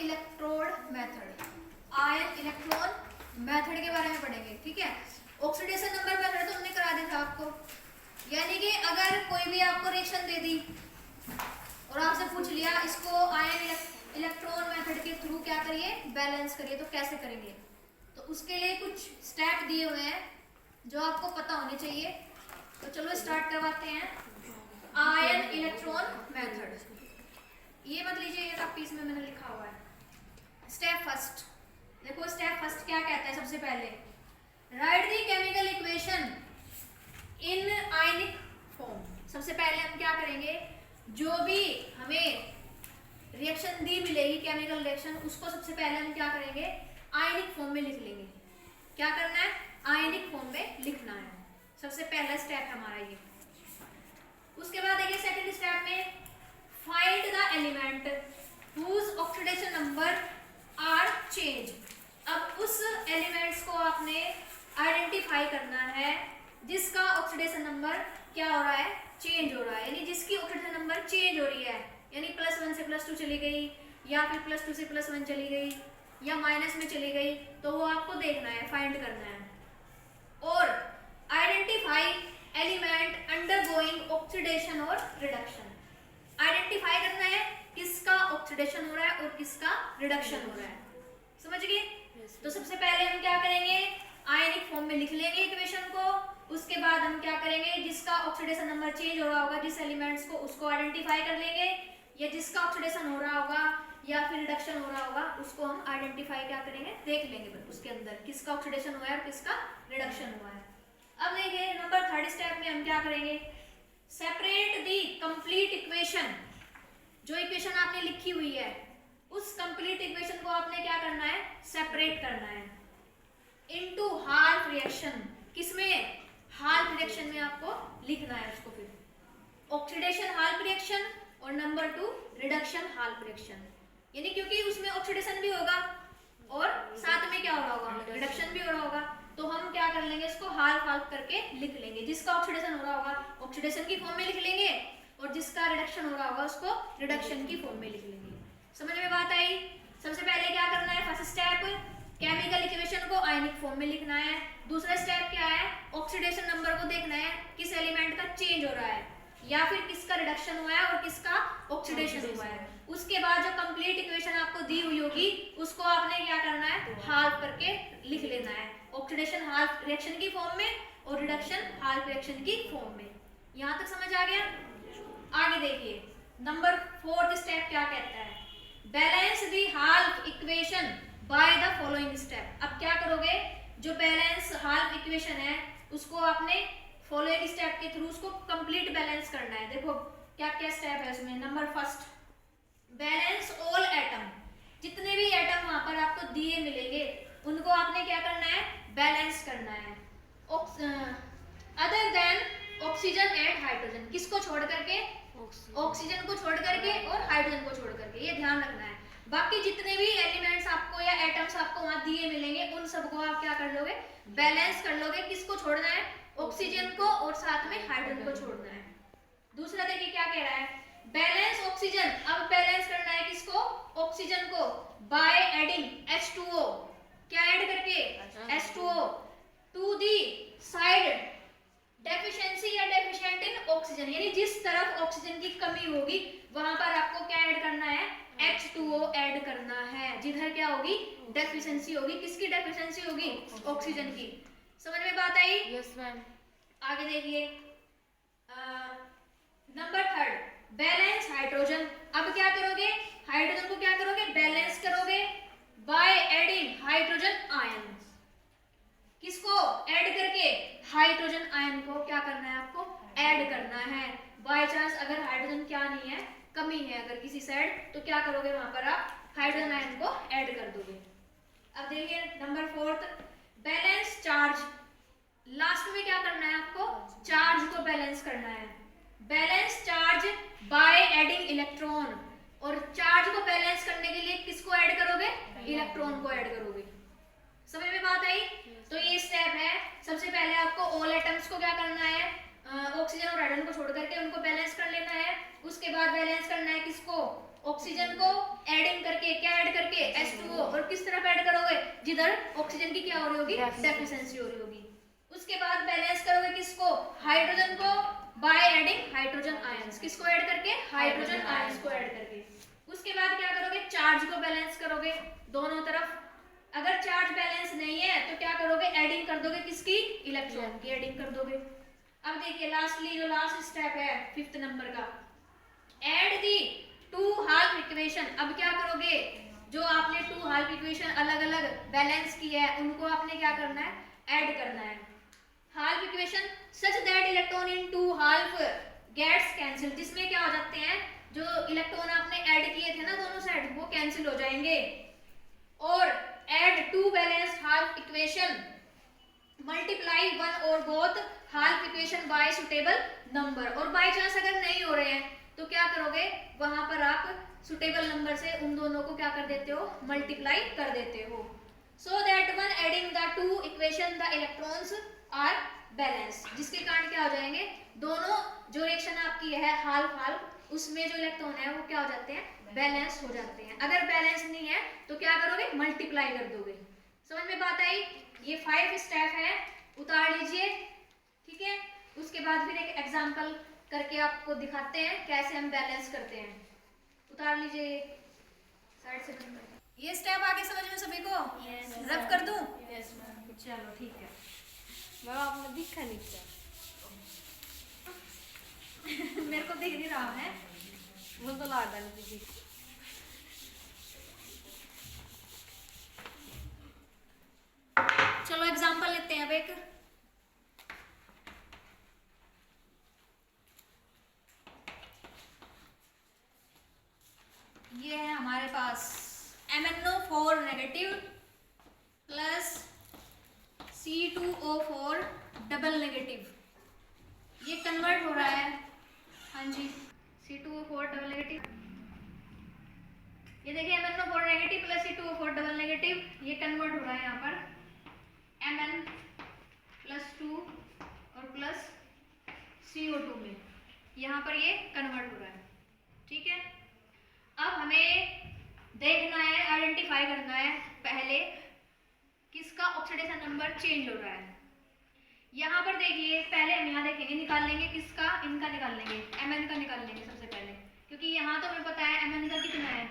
Electrode method, ion electron method के बारे में पढ़ेंगे। ठीक है, ऑक्सीडेशन नंबर मेथड तो हमने करा दिया था आपको, यानी कि अगर कोई भी आपको रिएक्शन दे दी और आपसे पूछ लिया इसको आयन इलेक्ट्रॉन मेथड के थ्रू क्या करिए, बैलेंस करिए, तो कैसे करेंगे, तो उसके लिए कुछ स्टेप दिए हुए हैं जो आपको पता होने चाहिए। तो चलो स्टार्ट करवाते हैं। आयन इलेक्ट्रॉन मेथड, ये मत लीजिए, ये पीस में मैंने लिखा हुआ है। स्टेप फर्स्ट, देखो स्टेप फर्स्ट क्या कहता है। सबसे पहले right the chemical equation in ionic form. सबसे पहले हम क्या करेंगे, जो भी हमें रिएक्शन दी मिलेगी केमिकल रिएक्शन, उसको सबसे पहले हम क्या करेंगे, आयनिक फॉर्म में लिख लेंगे। क्या करना है, आयनिक फॉर्म में लिखना है। सबसे पहला स्टेप हमारा ये। उसके बाद देखिए सेकंड स्टेप में find the element whose oxidation number are change. अब उस एलिमेंट्स को आपने आइडेंटिफाई करना है जिसका ऑक्सीडेशन नंबर क्या हो रहा है, चेंज हो रहा है, यानी जिसकी ऑक्सीडेशन नंबर चेंज हो रही है, यानी +1 से +2 चली गई, या फिर +2 से +1 चली गई, या माइनस में चली गई, तो वो आपको देखना है, फाइंड करना है। और आइडेंटिफाई एलिमेंट अंडरगोइंग ऑक्सीडेशन और रिडक्शन। आइडेंटिफाई करना है किसका ऑक्सीडेशन हो रहा है और किसका रिडक्शन हो रहा है। समझ गए? तो सबसे पहले हम क्या करेंगे, आयनिक फॉर्म में लिख लेंगे इक्वेशन को। उसके बाद हम क्या करेंगे, जिसका ऑक्सीडेशन नंबर चेंज हो रहा होगा, जिस एलिमेंट्स को, उसको आइडेंटिफाई कर लेंगे, या जिसका ऑक्सीडेशन हो रहा होगा या फिर रिडक्शन हो रहा होगा, उसको हम आइडेंटिफाई क्या करेंगे, देख लेंगे उसके अंदर किसका ऑक्सीडेशन हुआ है और किसका रिडक्शन हुआ है। अब देखिए नंबर थर्ड स्टेप में हम क्या करेंगे, सेपरेट दी कंप्लीट इक्वेशन। जो इक्वेशन आपने लिखी हुई है उस कंप्लीट इक्वेशन को आपने क्या करना है, सेपरेट करना है इनटू हाल्फ रिएक्शन। किसमें, हाल्फ रिएक्शन में आपको लिखना है उसको। फिर ऑक्सीडेशन हाल्फ रिएक्शन और नंबर 2 रिडक्शन हाल्फ रिएक्शन, यानी क्योंकि उसमें ऑक्सीडेशन भी होगा और साथ में क्या हो रहा होगा, रिडक्शन भी हो रहा होगा, तो हम क्या कर लेंगे, इसको हाल्फ हाल्फ करके लिख लेंगे। जिसका ऑक्सीडेशन हो रहा होगा ऑक्सीडेशन की फॉर्म में लिख लेंगे, और जिसका रिडक्शन हो रहा होगा उसको रिडक्शन की फॉर्म में लिख लेंगे। समझ में बात आई? सबसे पहले क्या करना है, फर्स्ट स्टेप केमिकल इक्वेशन को आयनिक फॉर्म में लिखना है। दूसरा स्टेप क्या है, ऑक्सीडेशन नंबर को देखना है, किस एलिमेंट का चेंज हो रहा है या फिर किसका रिडक्शन हुआ है और किसका ऑक्सीडेशन हुआ है। उसके बाद जो कंप्लीट इक्वेशन आपको दी हुई होगी उसको आपने क्या करना है, हाल्फ करके लिख लेना है। ऑक्सीडेशन हाल्फ रिएक्शन की फॉर्म में और रिडक्शन हाल्फ रिएक्शन की फॉर्म में। यहाँ तक समझ आ गया? आगे देखिए नंबर फोर्थ स्टेप क्या कहता है, balance the half equation by the following step. अब क्या करोगे, जो बैलेंस हाल्फ इक्वेशन है उसको आपने फॉलोइंग स्टेप के थ्रू उसको कंप्लीट बैलेंस करना है। देखो क्या क्या स्टेप है उसमें। Number first, balance all atom. जितने भी एटम वहां पर आपको दिए मिलेंगे उनको आपने क्या करना है, बैलेंस करना है। Other than oxygen and hydrogen, किसको छोड़ करके, ऑक्सीजन को छोड़ करके और हाइड्रोजन को छोड़ करके, ये ध्यान रखना है। बाकी जितने भी एलिमेंट्स आपको या एटम्स आपको वहां दिए मिलेंगे उन सबको आप क्या कर लोगे, बैलेंस कर लोगे। किसको छोड़ना है, ऑक्सीजन को, और साथ में हाइड्रोजन को छोड़ना है। दूसरा देखिए क्या कह रहा है, बैलेंस ऑक्सीजन। अब बैलेंस करना है किसको, ऑक्सीजन को, बाय एडिंग H2O। क्या ऐड करके, H2O to the side deficiency या डेफिशिएंट इन ऑक्सीजन, यानी जिस तरफ ऑक्सीजन की कमी होगी वहां पर आपको क्या ऐड करना है, H2O ऐड करना है। जिधर क्या होगी, डेफिशिएंसी होगी। किसकी डेफिशिएंसी होगी, ऑक्सीजन की। समझ में बात आई? Yes ma'am. आगे देखिए नंबर थर्ड, बैलेंस हाइड्रोजन। अब क्या करोगे, हाइड्रोजन को क्या करोगे, बैलेंस करोगे बाय एडिंग हाइड्रोजन आयन। किसको ऐड करके, हाइड्रोजन आयन को क्या करना है, आपको ऐड करना है। बाय चांस अगर हाइड्रोजन क्या नहीं है, कमी है अगर किसी साइड, तो क्या करोगे, वहां पर आप हाइड्रोजन आयन को ऐड कर दोगे। अब देखिए number fourth, balance charge. Last में क्या करना है, आपको चार्ज को बैलेंस करना है। Balance charge by adding electron, और चार्ज को बैलेंस करने के लिए किसको ऐड करोगे, इलेक्ट्रॉन को ऐड करोगे। समझ में बात आई? तो ये स्टेप है। सबसे पहले आपको ऑल एटम्स को क्या करना है, ऑक्सीजन और हाइड्रोजन को छोड़ करके उनको बैलेंस कर लेना है। उसके बाद बैलेंस करना है किसको, ऑक्सीजन को एडिंग करके, क्या ऐड करके, H2O, और किस तरफ ऐड करोगे, जिधर ऑक्सीजन की क्या हो रही होगी, डेफिशिएंसी हो रही होगी। उसके बाद बैलेंस करोगे किसको, हाइड्रोजन को, बाय एडिंग हाइड्रोजन आयंस, किसको ऐड करके, हाइड्रोजन आयंस को ऐड करके। उसके बाद क्या करोगे, चार्ज को बैलेंस करोगे दोनों तरफ। अगर चार्ज बैलेंस नहीं है तो क्या करोगे, एडिंग कर दोगे किसकी, इलेक्ट्रॉन की एडिंग कर दोगे। अब देखिए लास्टली जो लास्ट स्टेप है 5th नंबर का, add the two half equation. अब क्या करोगे, जो आपने टू हाल्फ इक्वेशन अलग अलग बैलेंस की है उनको आपने क्या करना है, ऐड करना है। Half equation such that electron in two half gets cancel, जिसमें क्या हो जाते हैं, जो इलेक्ट्रॉन आपने ऐड किए थे ना दोनों साइड, वो कैंसिल हो जाएंगे। और add to balance half equation, multiply one or both half equation by suitable number. और बाय चांस अगर नहीं हो रहे हैं तो क्या करोगे, वहां पर आप सुटेबल नंबर से उन दोनों को क्या कर देते हो, मल्टीप्लाई कर देते हो। So that on adding the two equation the electrons are balance, जिसके कारण क्या हो जाएंगे, दोनों जो रिएक्शन आपकी है हाल्फ हाल्फ, उसमें जो इलेक्ट्रॉन है वो क्या हो जाते हैं, बैलेंस हो जाते हैं। अगर बैलेंस नहीं है तो क्या करोगे, मल्टीप्लाई कर दोगे। समझ में बात आई, ये 5 स्टेप है, उतार लीजिए, ठीक है। उसके बाद फिर एक एग्जांपल करके आपको दिखाते हैं कैसे हम बैलेंस करते हैं। उतार लीजिए साइड से बंद कर। ये स्टेप आगे समझ में सभी को, रफ कर दूं? Yes ma'am. चलो ठीक है। मैम आपने दिखा नहीं क्या? मेरे को दिख नहीं रहा है, वो तो ला डाली थी। चलो एग्जांपल लेते हैं अब एक। ये है हमारे पास MnO4 negative plus C2O4 double negative, ये कन्वर्ट हो रहा है, हाँ जी, C2O4 डबल नेगेटिव। ये देखिए MnO4 negative plus C2O4 double negative, ये कन्वर्ट हो रहा है यहाँ पर Mn+2 और प्लस CO2 में, यहाँ पर ये कन्वर्ट हो रहा है, ठीक है। अब हमें देखना है, आइडेंटिफाई करना है पहले किसका ऑक्सीडेशन नंबर चेंज हो रहा है। यहाँ पर देखिए पहले हम यहाँ देखेंगे, निकाल लेंगे किसका, इनका निकाल लेंगे, Mn का निकाल लेंगे सबसे पहले, क्योंकि यहाँ तो हमें पता है Mn का कितना है।